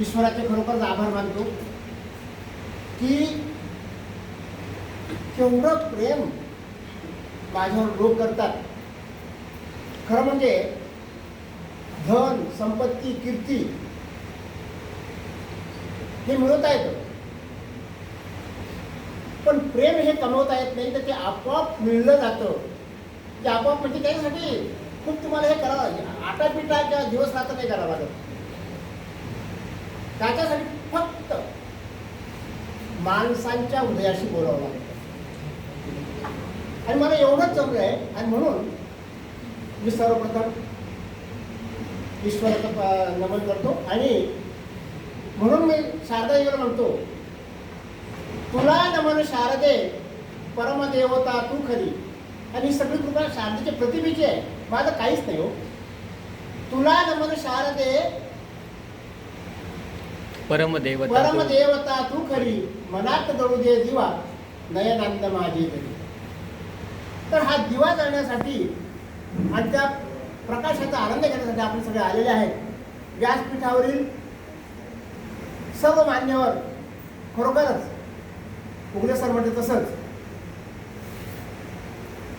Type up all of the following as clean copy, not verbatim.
ईश्वराचे खरोखरच आभार मानतो की केवढं प्रेम माझ्यावर लोक करतात. खरं म्हणजे धन, संपत्ती, कीर्ती हे मिळवता येतं, पण प्रेम हे कमवता येत नाही. तर ते आपोआप मिळलं जातं. ते आपोआप म्हणजे त्याच्यासाठी खूप तुम्हाला हे करावं लागेल. आटापिटा किंवा दिवस रात्र नाही करावं लागत. त्याच्यासाठी फक्त माणसांच्या हृदयाशी बोलावं लागतं. आणि मला एवढंच जमलं आहे. आणि म्हणून मी सर्वप्रथम ईश्वराचं नमन करतो. आणि म्हणून मी शारदा देवीला म्हणतो, तुला नमन शारदे परमदेवता तू खरी. आणि ही सगळी कृपा शारदेच्या प्रतिभेची आहे, माझं काहीच नाही हो. तुला नमन शारदे परमदेवता तू खरी, मनात जळू दे दिवा नयनांद माझी तरी. तर हा दिवा जळण्यासाठी आणि त्या प्रकाशाचा आनंद घेण्यासाठी आपण सगळे आलेले आहेत. व्यासपीठावरील सर्व मान्यवर, खरोखरच उगले सर म्हणते तसंच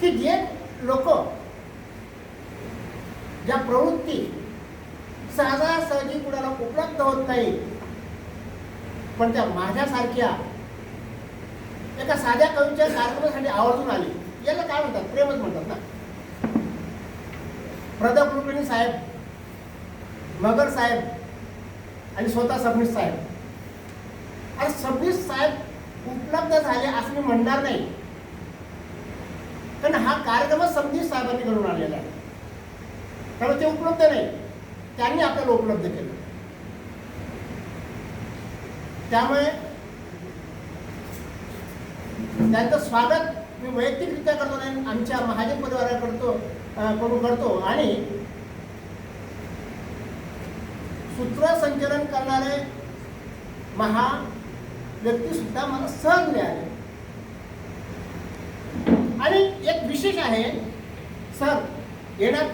की जे लोक ज्या प्रवृत्ती सहजासहजी कुणाला उपलब्ध होत नाही, पण त्या माझ्यासारख्या एका साध्या कवीच्या कार्यक्रमासाठी आवर्जून आली, याला काय म्हणतात? प्रेमच म्हणतात ना. प्रदीप कुलकर्णी साहेब, मगर साहेब आणि स्वतः सबनीस साहेब. आणि सबनीस साहेब उपलब्ध झाले असं मी म्हणणार नाही, कारण हा कार्यक्रमच सबनीस साहेबांनी घडून आलेला आहे. त्यामुळे ते उपलब्ध नाही, त्यांनी आपल्याला उपलब्ध केलं. त्यामुळे त्यांचं स्वागत मी वैयक्तिकरित्या करतो नाही, आमच्या महाजन परिवाराकडून करतो. आणि सूत्रसंचलन करणारे महा व्यक्ती सुद्धा मला सहज मिळाले. आणि एक विशेष आहे, सर येणार?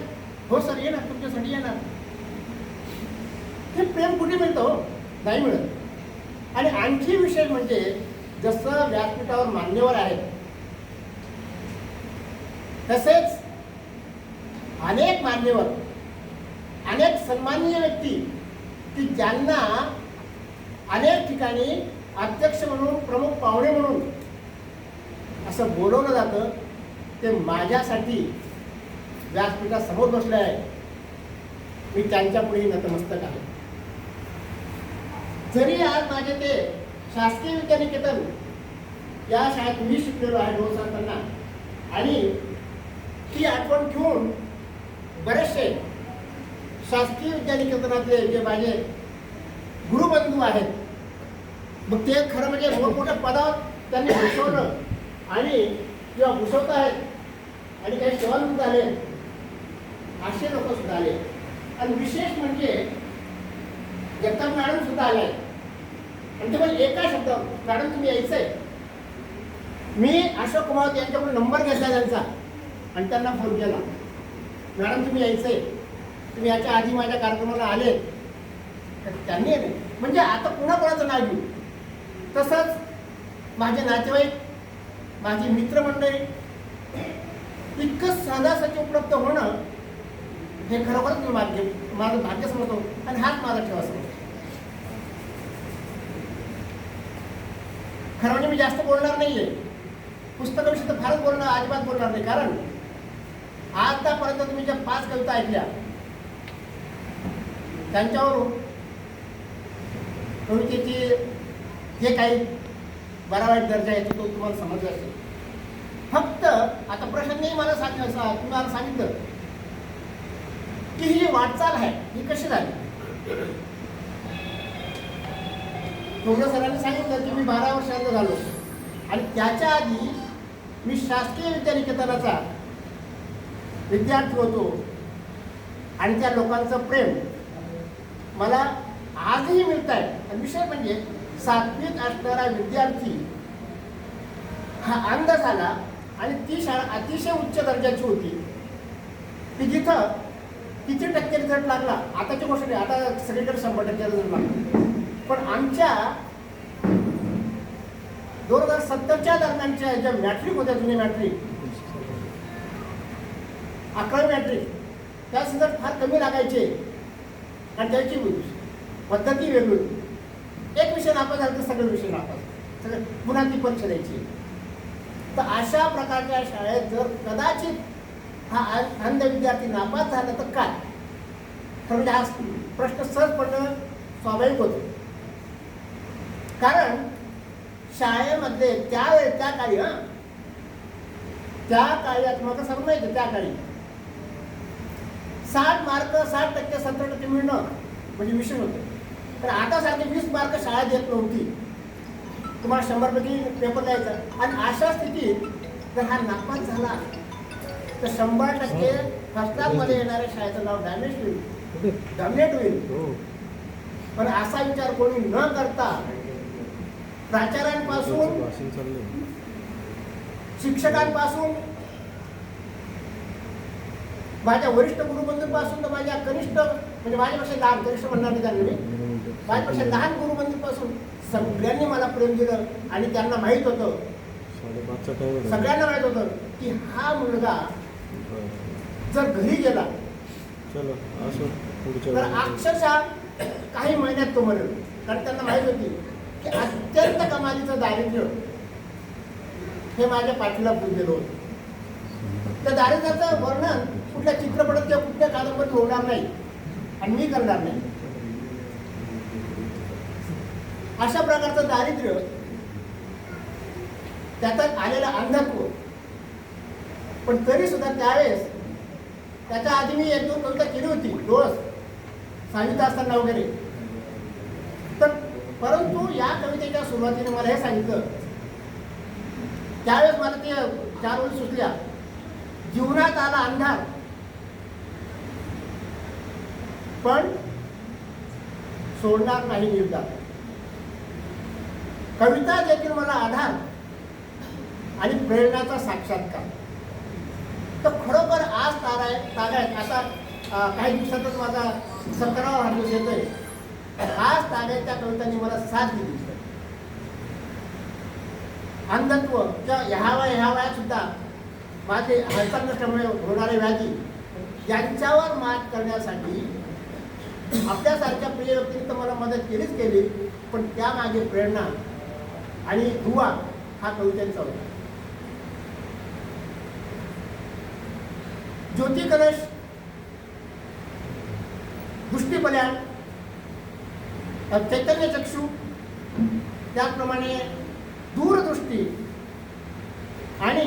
हो सर येणार, तुमच्यासाठी येणार. हे प्रेम कुठे मिळतं? नाही मिळत. आणि आणखी विशेष म्हणजे जसं व्यासपीठावर मान्यवर आहेत, तसेच अनेक मान्यवर, अनेक सन्माननीय व्यक्ती की ज्यांना अनेक ठिकाणी अध्यक्ष म्हणून, प्रमुख पाहुणे म्हणून असं बोलवलं जातं, ते माझ्यासाठी व्यासपीठासमोर बसले आहे. मी त्यांच्या पुढे नतमस्तक आहे. जरी आज माझे ते शासकीय विद्यानिकेतन या शाळेत मी शिकलेलो आहे रोज असताना, आणि ती आठवण घेऊन बरेचसे शासकीय विद्यानिकेतनातले जे माझे गुरुबंधू आहेत, मग ते खरं म्हणजे मोठमोठ्या पदावर त्यांनी घुसवलं आणि किंवा घुसवत आहेत आणि काही सेवानिवृत्त झाले, असे लोक सुद्धा आले. आणि विशेष म्हणजे जगताप मॅडम सुद्धा आले आहेत. आणि ते म्हणजे एका शब्द, मॅडम तुम्ही यायचं आहे. मी अशोक कुमार यांच्याकडून नंबर घेतला त्यांचा आणि त्यांना फोन केला, मॅडम तुम्ही यायचं आहे, तुम्ही याच्या आधी माझ्या कार्यक्रमाला आले. तर त्यांनी म्हणजे आता पुन्हा कोणाचं नाव घेऊ. तसंच माझे नातेवाईक, माझी मित्रमंडळी, इतकं सहजासहजी उपलब्ध होणं हे खरोखरच मी माझं भाग्य समजतो. आणि हाच माझा ठेवा समजतो. खरं म्हणजे मी जास्त बोलणार नाहीये, पुस्तकाविषयी तर फारच बोलणार, अजिबात बोलणार नाही. कारण आतापर्यंत तुम्ही ज्या 5 कविता ऐकल्या, त्यांच्यावरून कवितेची जे काही बरा वाईट दर्जा आहे तो तुम्हाला समजला असेल. फक्त आता प्रश्न मला तुम्हाला सांगितलं की ही जी वाटचाल आहे ही कशी झाली. थोडं सरांनी सांगितलं की मी 12 वर्षांचा झालो आणि त्याच्या आधी मी शासकीय विद्यानिकेतनाचा विद्यार्थी होतो. आणि त्या लोकांचं प्रेम मला आजही मिळत आहे. आणि विषय म्हणजे 7वीत असणारा विद्यार्थी हा अंध झाला आणि ती शाळा अतिशय उच्च दर्जाची होती की जिथं किती टक्के रिझल्ट लागला आताची गोष्ट नाही, आता सगळीकडे 100% रिझल्ट लागला. पण आमच्या 2070च्या दरम्यानच्या ज्या मॅट्रिक होत्या, जुने मॅट्रिक, 11वी मॅट्रिक, त्या संदर्भात फार कमी लागायचे आणि त्याची पद्धती वेगळी. एक विषय नापास झाला तर सगळे विषय नापास, सगळे पुन्हा ती परीक्षा द्यायची. तर अशा प्रकारच्या शाळेत जर कदाचित हा अंध विद्यार्थी नापास झाला तर काय, तर म्हणजे हा प्रश्न सहज पडणं स्वाभाविक होतं. कारण शाळेमध्ये त्या काळी तुम्हाला सर्व माहिती, त्या काळी 60 मार्क 60%, 70% मिळणं म्हणजे मिशन होतं. तर आता सारखे 20 मार्क शाळा देत नव्हती, तुम्हाला 100 पैकी पेपर द्यायचा. आणि अशा स्थितीत जर हा नापास झाला तर 100% फर्स्ट क्लासमध्ये येणाऱ्या शाळेचं नाव डॅमेज होईल. पण असा विचार कोणी न करता प्राचार्यांपासून, शिक्षकांपासून, माझ्या वरिष्ठ गुरुबंधूंपासून तर माझ्या कनिष्ठ, म्हणजे माझ्यापेक्षा लहान, कनिष्ठ म्हणणार नाही त्यांनी, माझ्यापेक्षा लहान गुरुबंधूंपासून सगळ्यांनी मला प्रेम दिलं. आणि त्यांना माहीत होतं, सगळ्यांना माहीत होतं की हा मुलगा जर घरी गेला तर अक्षरशः काही महिन्यात तो मरेल. कारण त्यांना माहीत होती की अत्यंत कमालीचं दारिद्र्य हे माझ्या पाठीला पुरलेलं होतं. त्या दारिद्र्याचं वर्णन कुठल्या चित्रपटात किंवा कुठल्या कादंबरीत होणार नाही आणि मी करणार नाही. अशा प्रकारचं दारिद्र्य, त्याच्यात आलेलं अंधत्व. पण तरी सुद्धा त्यावेळेस, त्याच्या आधी मी 1-2 कविता केली होती, डोळस, सांगितलं असताना वगैरे. तर परंतु या कवितेच्या सुरुवातीने मला हे सांगितलं, त्यावेळेस मला ते 4 ओळी सुचल्या. जीवनात आला अंधार पण सोडणार नाही निर्धार. कविता देखील मला आधार आणि प्रेरणाचा साक्षात्कार. तर खरोखर आज तागायत आता काही दिवसातच माझा 17वा वाढदिवस येतोय. आज तागायतच्या कवितांनी मला साथ दिली. अंधत्व किंवा ह्या वयात सुद्धा माझे हालचाल नसल्यामुळे होणारे व्याधी, यांच्यावर मात करण्यासाठी आपल्यासारख्या प्रिय व्यक्तींनी तर मला मदत केली, पण त्यामागे प्रेरणा आणि दुवा हा कवितेचा होता. ज्योती कलश, दृष्टीपल्याण, चैतन्य चक्षु, त्याचप्रमाणे दूरदृष्टी आणि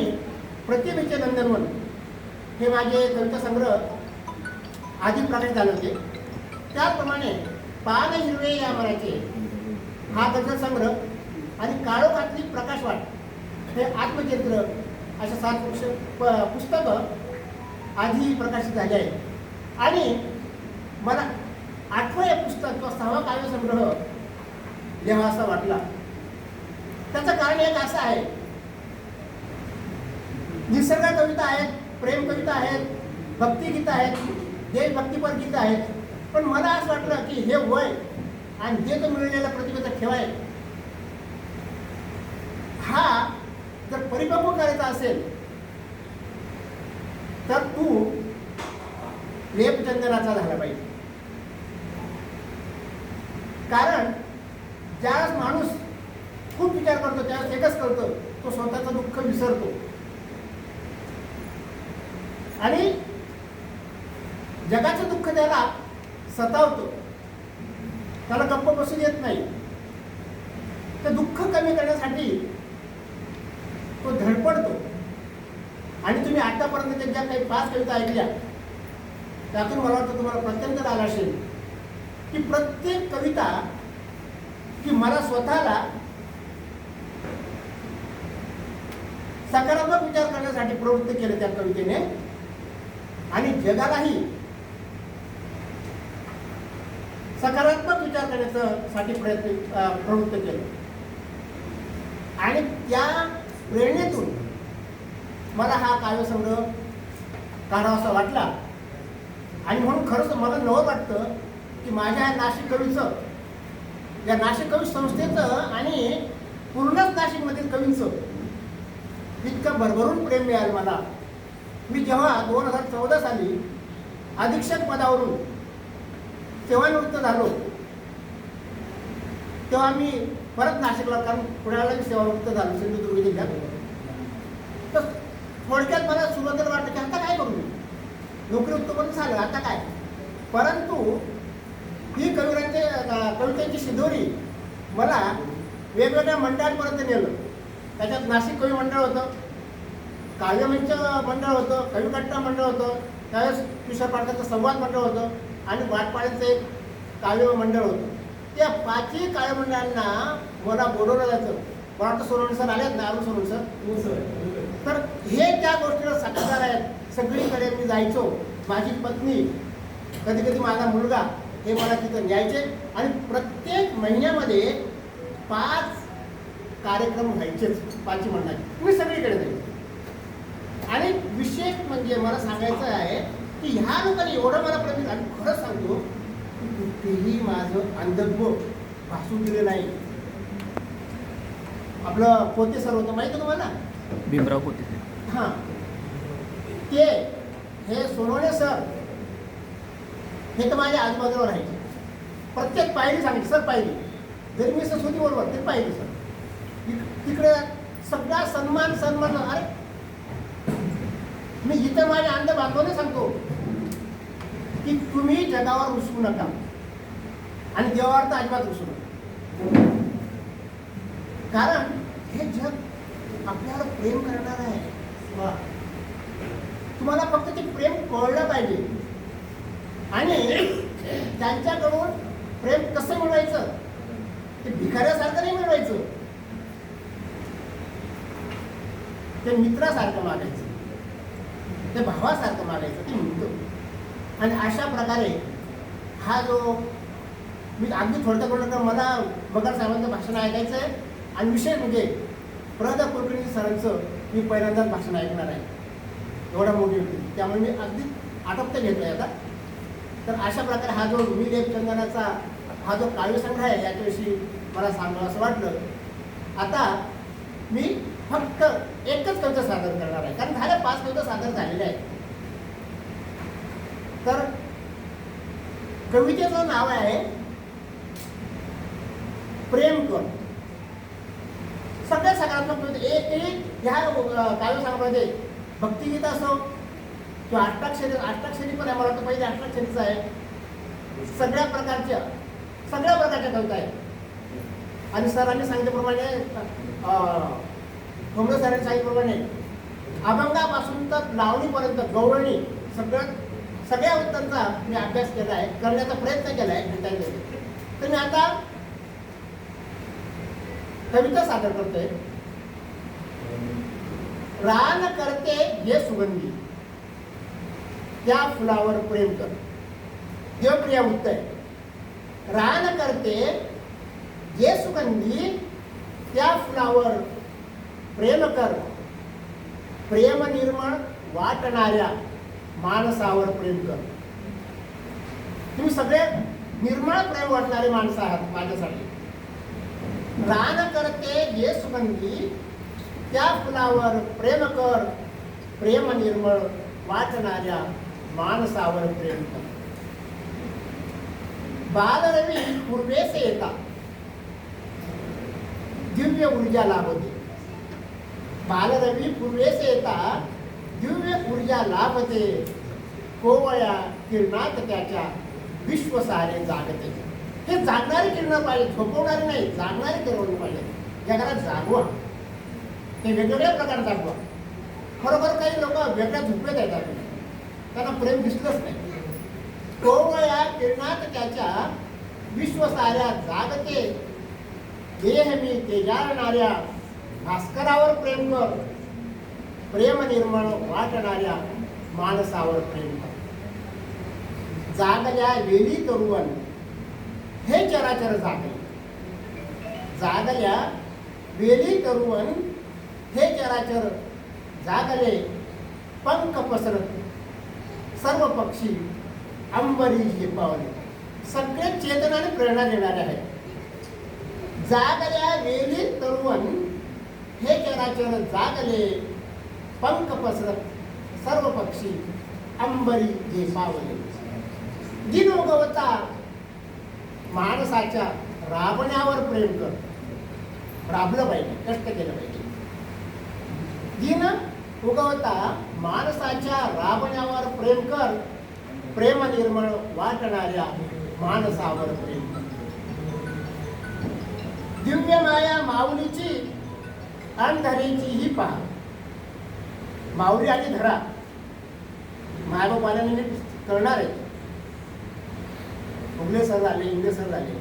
प्रतिभेचे नंदनवन हे माझे कविता संग्रह आधी प्रकाशित झाले होते. त्याचप्रमाणे पान हिरवे या मराचे हा गझल संग्रह आणि काळोखातली प्रकाशवाट हे आत्मचरित्र अशा 7 पुस्तकं आधी प्रकाशित झाले आहेत. आणि मला 8वं हे पुस्तक किंवा 6वा काव्यसंग्रह लिहावा असा वाटला. त्याचं कारण एक असं आहे, निसर्ग कविता आहेत, प्रेम कविता आहेत, भक्तिगीतं आहेत, देशभक्तीपर गीतं आहेत. पण मला असं वाटलं की हे वय आणि हे तो मिळलेल्या प्रतिभेचा ठेवाय हा जर परिपक्व करायचा असेल तर तू लेपचंदनाचा झाला पाहिजे. कारण ज्यावेळेस माणूस खूप विचार करतो त्यावेळेस एकच करतो, तो स्वतःचं दुःख विसरतो आणि जगाचं दुःख त्याला सतावतो, त्याला गप्प बसून येत नाही. ते दुःख कमी करण्यासाठी तो धडपडतो. आणि तुम्ही आतापर्यंत ज्या काही 5 कविता ऐकल्या त्यातून मला वाटतं तुम्हाला प्रत्यंतर आला असेल की प्रत्येक कविता की मला स्वतःला सकारात्मक विचार करण्यासाठी प्रवृत्त केलं त्या कवितेने आणि जगालाही सकारात्मक विचार करण्यासाठी प्रवृत्त केलं. आणि त्या प्रेरणेतून मला हा काव्यसंग्रह काढावासा वाटला. आणि म्हणून खरंच मला नवं वाटतं की माझ्या नाशिक कवीचं या नाशिक कवी संस्थेचं आणि पूर्णच नाशिकमधील कवींचं इतकं भरभरून प्रेम मिळालं मला. मी जेव्हा 2014 साली अधीक्षक पदावरून सेवानिवृत्त झालो तेव्हा मी परत नाशिकला, कारण पुण्याला मी सेवानिवृत्त झालो सिंधुदुर्ग जिल्ह्यात. तर थोडक्यात मला सुरुवातीला वाटलं की आता काय करू, नोकरी उत्पन्न झालं आता काय. परंतु ही कवितेची शिदोरी मला वेगवेगळ्या मंडळांपर्यंत नेलं. त्याच्यात नाशिक कवी मंडळ होतं, काव्यमंच मंडळ होतं, कविकट्टा मंडळ होतं, त्यावेळेस किशोर पाटलांचं संवाद मंडळ होतं आणि वाटपाड्याचं एक काव्य मंडळ होतं. त्या 5ही काव्य मंडळांना मला बोलवलं जायचं. मला वाटतं सोनवणे सर आलेत ना, अरुण सोनवणे सर. तर हे त्या गोष्टीला साक्षीदार आहेत. सगळीकडे मी जायचो, माझी पत्नी, कधी कधी माझा मुलगा हे मला तिथं न्यायचे आणि प्रत्येक महिन्यामध्ये 5 कार्यक्रम व्हायचेच 5ही मंडळाचे. मी सगळीकडे जायचो. आणि विशेष म्हणजे मला सांगायचं आहे की ह्या लोकांनी एवढं मला प्रतिक, आणि खरंच सांगतो कुठेही माझं अंधत्व भासू दिलं नाही. आपलं पोते सर होतं माहिती तुम्हाला, भीमराव पोते. हां, ते हे सोनवणे सर हे तर माझ्या आजूबाजूला राहायचे. प्रत्येक पायरी सांगितली सर, पायरी जरी मी होती बरोबर तरी पायरी सर. तिकडे सगळा सन्मान. अरे मी इथं माझ्या अंध बांधवाने सांगतो की तुम्ही जगावर रुसू नका आणि देवावर तर अजिबात रुसू नका. कारण हे जग आपल्याला प्रेम करणार आहे. तुम्हाला फक्त ते प्रेम कळलं पाहिजे आणि त्यांच्याकडून प्रेम कसं मिळवायचं, ते भिकाऱ्यासारखं नाही मिळवायचं, ते मित्रासारखं मागायचं, ते भावासारखं मागायचं, ते मिळतो. आणि अशा प्रकारे हा जो मी अगदी थोडक्यात बोलतो, मला बगर साहेबांचं भाषण ऐकायचं आहे आणि विशेष म्हणजे प्रदा कुलकर्णी सरांचं मी पहिल्यांदाच भाषण ऐकणार आहे. एवढा मोठी होती, त्यामुळे मी अगदी आटोपते घेतोय आता. तर अशा प्रकारे हा जो मी लेप चंदनाचा हा जो काव्यसंग्रह आहे याच्याविषयी मला सांगावं असं वाटलं. आता मी फक्त एकच कविता सादर करणार आहे, कारण झाल्या 5 कविता सादर झालेल्या आहेत. तर कवितेचं नाव आहे प्रेम कर. सगळ्या सकारात्मक कविता ह्या काव्यसंग्रहामध्ये भक्तिगीत असो किंवा अष्टाक्षरी पण आहे. मला वाटतं पहिले अष्टाक्षरीचं आहे. सगळ्या प्रकारच्या कविता आहेत. आणि सरांनी सांगितल्याप्रमाणे ठोंबरे सरांनी सांगितल्याप्रमाणे अभंगापासून तर लावणीपर्यंत गौरवणी सगळ्या उत्तरांचा मी अभ्यास केला आहे, करण्याचा प्रयत्न केला आहे. तर मी आता कविता सादर करतोय. रान करते हे सुगंधी, त्या फुलावर प्रेम कर. देवप्रिया उत्तर. रान करते जे सुगंधी, त्या फुलावर प्रेम कर. प्रेम निर्मळ वाटणाऱ्या माणसावर प्रेम कर. तुम्ही सगळे निर्मळ प्रेम वाटणारे माणसं आहात माझ्यासाठी. रान करते जे सुगंधी, त्या फुलावर प्रेम कर. प्रेम निर्मळ वाटणाऱ्या माणसावर प्रेम कर. बालरवी पूर्वेसे येता, दिव्य ऊर्जा लाभते. बालरवी पूर्वेसे येता, दिव्य ऊर्जा लाभते. कोवळ्या किरणात त्याच्या विश्व सारे जागते. हे जागणारी किरण पाहिजे, झोपवणारी नाही, जागणारी किरण पाहिजे. जगाला जागवा, ते वेगवेगळ्या प्रकारे जागवा. खरोखर काही लोक वेगळ्या झोपेत येतात, त्यांना प्रेम दिसलंच नाही. कोवळ्या किरणात त्याच्या विश्व साऱ्या जागते. देह मी तेजाळणाऱ्या भास्करावर प्रेम कर. प्रेम निर्मळ वाटणाऱ्या माणसावर प्रेम कर. जागल्या वेली तरुवन हे चराचर जागले. जागल्या वेली तरुवन हे चराचर जागले. पंख पसरत सर्व पक्षी अंबरी झेपावले. सगळे चेतनाने प्रेरणा देणारे आहेत. जागल्या वेली तरुवन हे चराचर जागले, पंख पसरत सर्व पक्षी अंबरी झेपावले. दिन उगवता माणसाच्या राबण्यावर प्रेम कर. राबलं पाहिजे, कष्ट केलं पाहिजे. दिन उगवता माणसाच्या राबण्यावर प्रेम कर, प्रेम निर्मळ वाटणाऱ्या माणसावर प्रेम कर. दिव्य माया माऊलीची अंधरीची ही पहा. माऊली आणि धरा मायबापाला नीट करणार आहे. उगले सर झाले, इंगले सर झाले.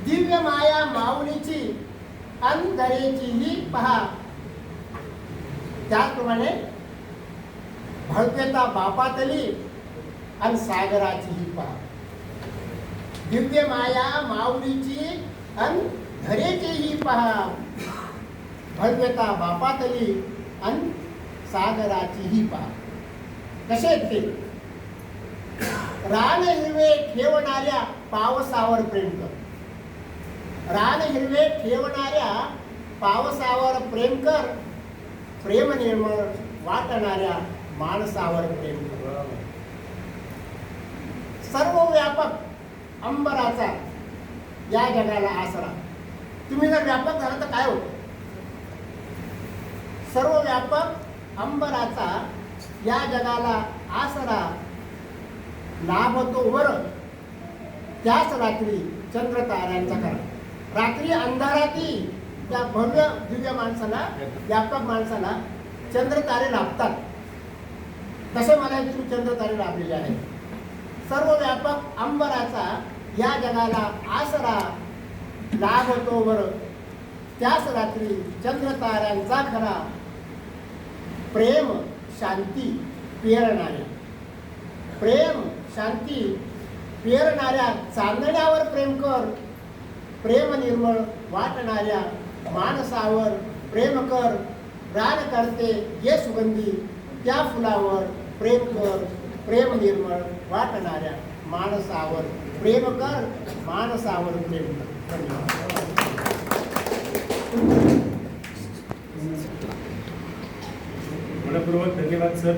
दिव्य माया माऊलीची अंधरीची ही पहा. त्याचप्रमाणे भव्यता बापातली आणि सागराची ही पहा. दिव्य माया माऊलीची आणि धरेची ही पहा. भव्यता बापातली आणि सागराची ही पहा. कसे ते रान हिरवे ठेवणाऱ्या पावसावर प्रेम कर. रान हिरवे ठेवणाऱ्या पावसावर प्रेम कर, प्रेम निर्मळ वाटणाऱ्या माणसावर प्रेम कर. सर्व व्यापक अंबराचा या जगाला आसरा. तुम्ही जर व्यापक झाला तर काय होतं? सर्व व्यापक अंबराचा या जगाला आसरा लाभतो वर, त्याच रात्री चंद्र ताऱ्यांचा करा. रात्री अंधाराती त्या भव्य दिव्य माणसाला, व्यापक माणसाला चंद्र तारे लाभतात. तसे मला तुम्ही चंद्र तारे लाभलेले आहेत. सर्व व्यापक अंबराचा या जगाला आसरा लाभतो वर, त्याच रात्री चंद्र ताऱ्यांचा खरा. प्रेम शांती पेरणाऱ्या, प्रेम शांती पेरणाऱ्या चांदण्यावर प्रेम कर, प्रेम निर्मळ वाटणाऱ्या माणसावर प्रेम कर. रान करते ये सुगंधी त्या फुलावर प्रेम कर, प्रेम निर्मळ वाटणाऱ्या माणसावर प्रेम कर, माणसावर प्रेम कर. मनपूर्वक धन्यवाद सर.